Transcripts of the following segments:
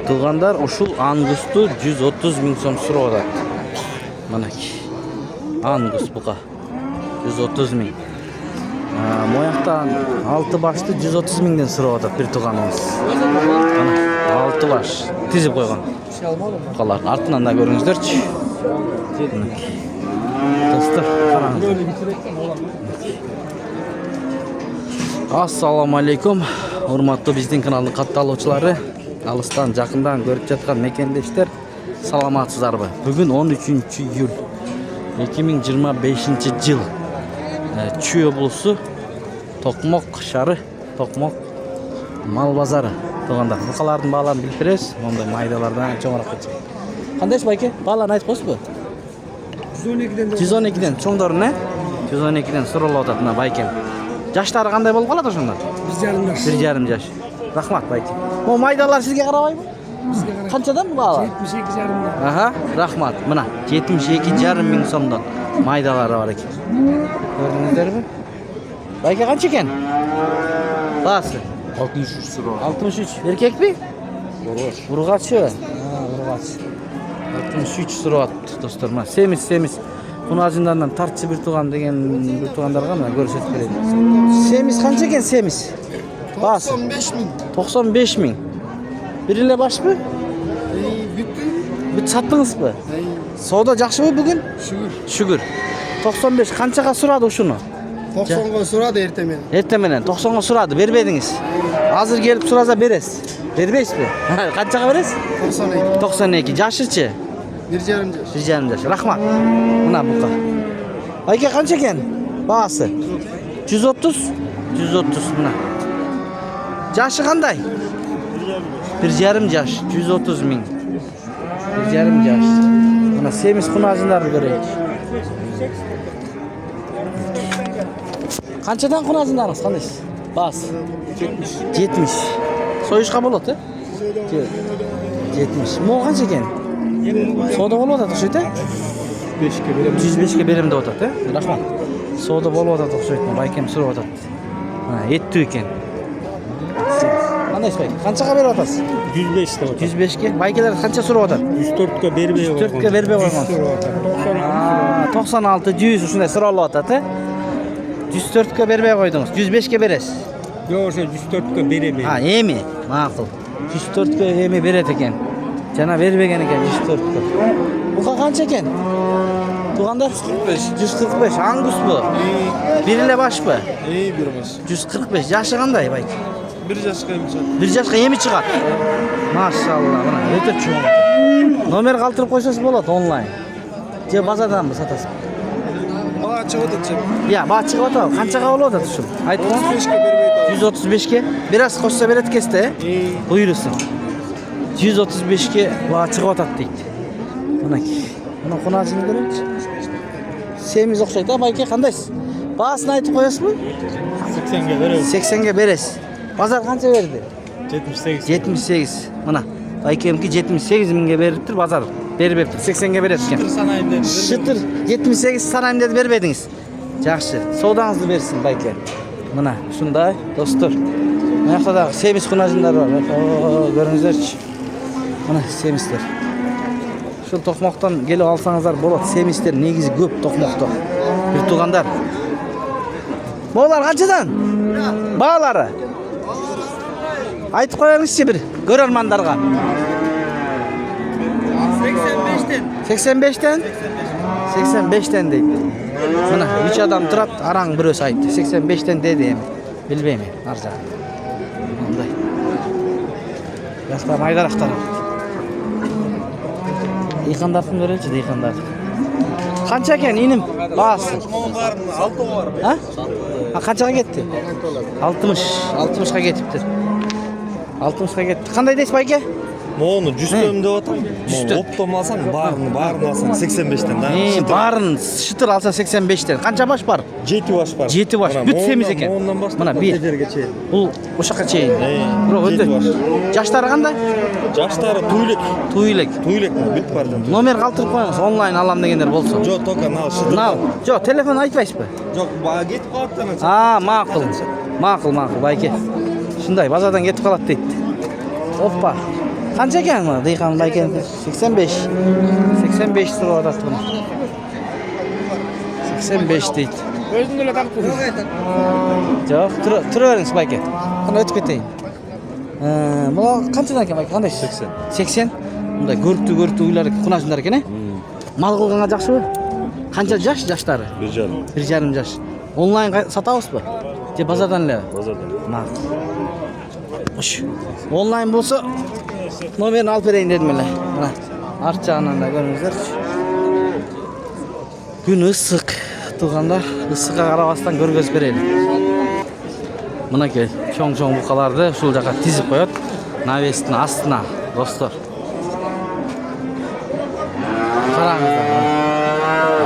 Туугандар ушул ангусту 130 миң сом сурап атат. Манакей. Ангус бука 130 миң. Мояктан 6 башты 130 миңден сурап атат бир тууганыбыз. Мана 6 баш тизип койгон. Букалар артынан да көрүңүздөрчү. Достор, караңыздар. Ассаламу алейкум. Урматтуу биздин каналдын катталуучулары, алыстан жакындан көрүп жаткан мекендештер, саламатсыздарбы? Бүгүн 13 июль 2025 жыл. Чүй облусу Токмок шары, Токмок мал базары. Туугандар, букалардын бааларын билип бересиз. Мондай майдалардан чоңураак кетчү. Кандайчы байке? Бааларын айтып койсузбу? 112ден чоңдору не? 112ден суралып атат мына байкем. Жаштары кандай болуп калат ошондор? 1,5 жаш. Рахмат байке. Могу майдалар сизге карабайбы? Бизге карайт. Канчадан баала? 72,5. Аха, рахмат. Мына 72,5 миң сомдон майдалары бар экен. Көрдүңүздөрбү? Байке канча экен? Баасы 63 сыра. 63. Эркекпи? Ургач. Ургачы. Ургач. 63 сурап атты достор. Мына семиз. Кунажындардан тартчы бир тууган деген бир туугандарга мына көрсөтүп берейин. Семиз канча экен семиз? Баасы 95 миң. 95 миң. Бир эле башпы? Бүт саттыңызбы? Соода жакшыбы бүгүн? Шүгүр. 95 канчага сурады ушуну? 90га сурады эртең менен. Эртең менен 90га сурады, бербедиңиз. Азыр келип сураса бересиз. Бербейсизби? Канчага бересиз? 92. 92. Жашычы? 1,5 жаш. 1,5 жаш. Рахмат. Мына бука. Байке канча экен? Баасы 130. 130 мына. Жашы кандай? 1,5 жаш. 130 миң. 1,5 жаш. Мына семиз кунажындарды көрөйүк. Канчадан кунажындарыңыз кандайсыз? Баасы 70. Союшка болот, 70. Могу канча экен? Соода болуп атат окшойт, 5ке берем. 105ке берем деп атат, Рахмат. Соода болуп атат окшойт, байкем сурап атат. Мына эттүү экен. Кандайсыз байке? Канчага берип атасыз? 105 деп атат. 105ке. Байкелер канча сурап атат? 104ке бербей койгон. 104ке бербей койгон. 96, 100 ушундай суралып атат, 104ке бербей койдуңуз. 105ке бересиз. Жок, ошо 104ке беребей. Эми, макул. 104ке эми берет экен. Жана бербеген экен 104ке. Бука канча экен? Туугандар 145. Ангусбу? Бир эле башпы? Бир баш. 145. Жашы кандай байке? 1 жашка эми чыгат. 1 жашка эми чыгат. Машалла, мына өтө чоң. Номер калтырып койсоңуз болот онлайн. Же базарданбы сатасыз? Баа чыгып атат. Баа чыгып атабы? Канчага болуп атат ушул? Айтыңыз. 135ке бербей койгон. 135ке. Бир аз кошсо берет экенсиз, Буйрусун. 135ке баа чыгып атат дейт. Мынакей. Мына кунажын көрөңүзчү. Семиз окшойт, байке кандайсыз? Баасын айтып коесузбу? 80ге берем. 80ге бересиз. Базар канча берди? 78. 78. Мына байкемки 78 миңге бериптир, базар бербептир. 80ге берет экен. Санайым деп. Шытыр 78 санайым деди, бербедиңиз. Жакшы. Соодаңызды берсин байке. Мына ушундай достор. Мына жакта да семиз кунажындар бар. Көрүңүздөрчү. Мына семиздер. Ушул Токмоктон келип алсаңыздар болот. Семиздер негизи көп Токмокто. Бир туугандар. Булар канчадан? Баалары. Айтып коюңузчу бир көрөрмандарга. 85тен. 85тен? 85тен дейт. Мына 3 адам турат, араң бирөөсү айтты. 85тен деди эми. Билбейм мен, ар жагы. Мындай. Жакта майдарактар. Дыйкандардын көрөлчү, дыйкандарды. Канча экен иним? Баасы. 6 бар. Канчага кетти? 60га кетиптир. 60га кетти. Кандай дейсиз байке? Мону 100 деп атам. Жүздөн. Оптом алсаң, барын алсаң 85тен да. Барын шытыр алса 85тен. Канча баш бар? 7 баш бар. 7 баш. Бүт семиз экен. Мына бир. Жерге чейин. Бул ошакка чейин. Бирок жети баш. өтө. Жаштары кандай? Жаштары туйлек. Туйлек. Бүт бар. Номер калтырып коюңуз, онлайн алам дегендер болсо. Жок, тока нал шыты. Жок, телефон айтпайсызбы? Жок, бага кетип калат. Макул. Байке. Ушундай базардан кетип калат дейт. Оппа. Qancha ekan bu? Deyqan bayken 85. 85 lira atatdi buni. 85 deydi. Özünde öyle takıp duruyor. Yo'q, turaveringiz bayke. Qani o'tib ketayin. Bu qanchadan ekan bayke? Qanday? 80. 80. Bunday görüktü uylar qunajinlar ekan, e? Mal qilganga yaxshimi? Qancha yoshlari? 1,5. 1,5 yosh. Onlayn satabızmı? Je bazardan ele. Bazardan. Ma'qul. Xush. Onlayn bo'lsa nomerini olib bereyim dedim ele. Mana artjağından da görüngüzler. Gün ıssiq. Tuğanlar ıssiqqa qarabasdan görgөzüp bereylik. Mınaki çoğ-çoğ buqalardı uşul jaka tizip koyot. Навестин астына, достор. Qarаңыздар.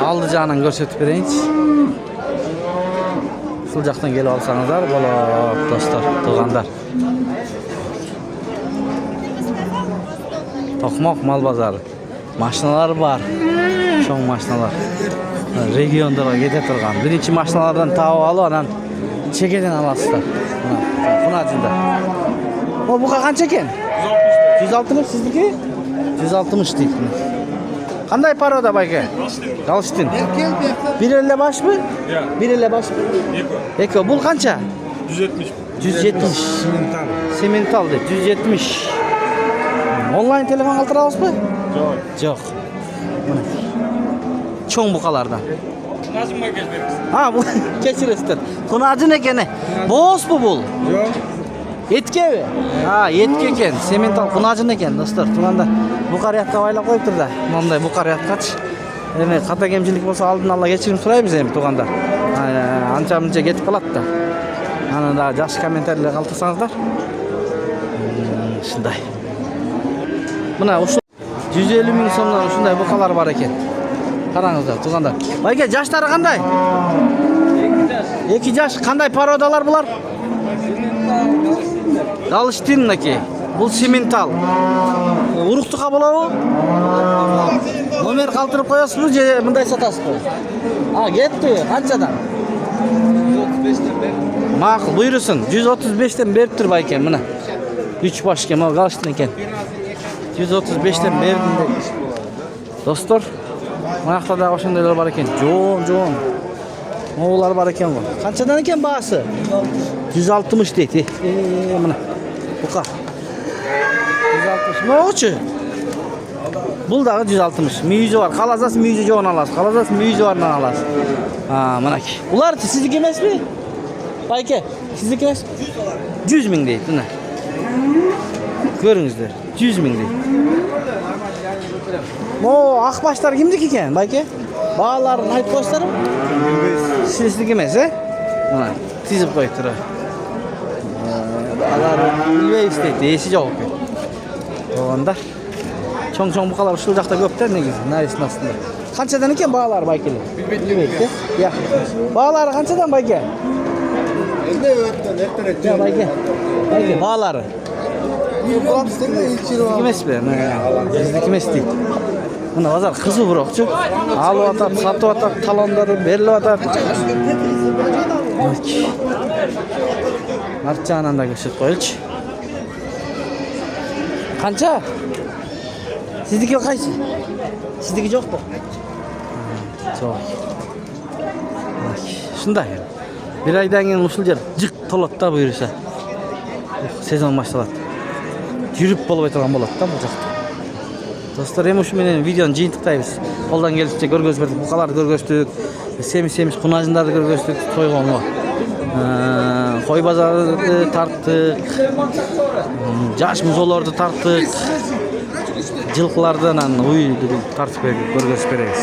Aldı жағынан көрсөтүп берейинчи. Ушул жактан келип алсаңыздар болот, достор, тугандар. Токмок мал базары. Машиналар бар. Чоң машиналар. Региондарга кете турган. Биринчи машиналардан таап алып, анан чекеден аласыздар. Кунажында. O buqa qancha ekan? 160 sizniki? 160 deydi. Qanday paroda bayka? Galstin. Bir elle baş mı? Bir elle baş mı? Eko. Bu qancha? 170. 170. Semental deydi. 170. Online telefon qaldırabız mı? Yo'q. Mana. Cho'ng buqalardan. Nazım bagaj veririz. Ha bu keçiresizdir. Kunajın ekeni. Boz bu bul. Yo'q. Yetke mi? Ha yetke eken. Semental kunajın eken dostlar. Tuğanda bu qariyatqa baylap qo'yibdir da. Monday bu qariyatqaç. Endi qata kemchilik bo'lsa oldin Allah kechirim so'raymiz endi tuğanda. Ancha-muncha ketib qoladi da. Ana da yaxshi kommentariylar qoldirsangizdar. Shunday. Mana o'sha 150 ming so'mdan shunday buqalar bor ekan. Qarangizlar tuğanda. Bayka yoshlari qanday? 2 yosh. Qanday parodalar bular? Galstin'daki. Bu semental. Uruqtuqa bo'ladi. Nomer qoldirib qo'yasizmi, je bunday satasizmi? Ha, ketdi. Qanchadan? 135dan ber. Ma'qul, buyursin. 135dan berib tur baykan, mana. 3 boshga mal Galstin ekan. 135dan berdim de. Dostlar, mana yoqda o'shandaylar bor ekan. Jo'n. Mo'g'ular bor ekan bu. Qanchadan ekan bahsi? 160 deydi. Mana. Buqa. 160. Mo'g'uchi. Buldagi 160. Muyuzi var. Qalasas muyuzi jo'g'ini olasiz. Qalasas muyuzi vardan olasiz. Ha, mana ki. Ular sizniki emasmi? Bayka, sizniki emas? 100 ming deydi, mana. Ko'ringizlar. 100 ming deydi. Mo, aqbashlar kimniki ekan, bayka? Bağlarını aytib qo'ysizlarmi? Sizniki emas, he? Mana, tizib qo'yibdir. Bağlar bilmaysiz deydi, esi yo'q ekan. O'g'anda cho'ng buqalar uşul jaqda ko'pda negiz, narisning ostida. Qanchadan ekan bağlar baykalar? Bilmaydi. Ya. Bağlari qanchadan bayka? Endi o'tdan ertaroq. Ya bayka. Bayka bağlari. Emasmi? Bizniki emas deydi. Buna bozor qizi biroqchi. Alib atab, sotib atab, talonlar berilib atab. Artjağından da ko'rsatib qo'yilchi. Qancha? Sizniki qaysi? Sizniki yo'qmi? Yo'q. Shunday. Bir aydan keyin ushul yer jiq to'latda buyursa. Sezon boshlanadi. Yurib bo'lib o'tirgan bo'ladi-da bu yoqda. Dostlar, hem şu menen videonu jiyintiqtaymiz. Qo'ldan kelishcha ko'rgazib berdik, buqalarni ko'rgazdik, semiz qunajinlarni ko'rgazdik, to'ygonga. Qo'y bazarini tartdik. Jash muzolarni tartdik. Jilqlardan uyni tartib berdik, ko'rgazib beramiz.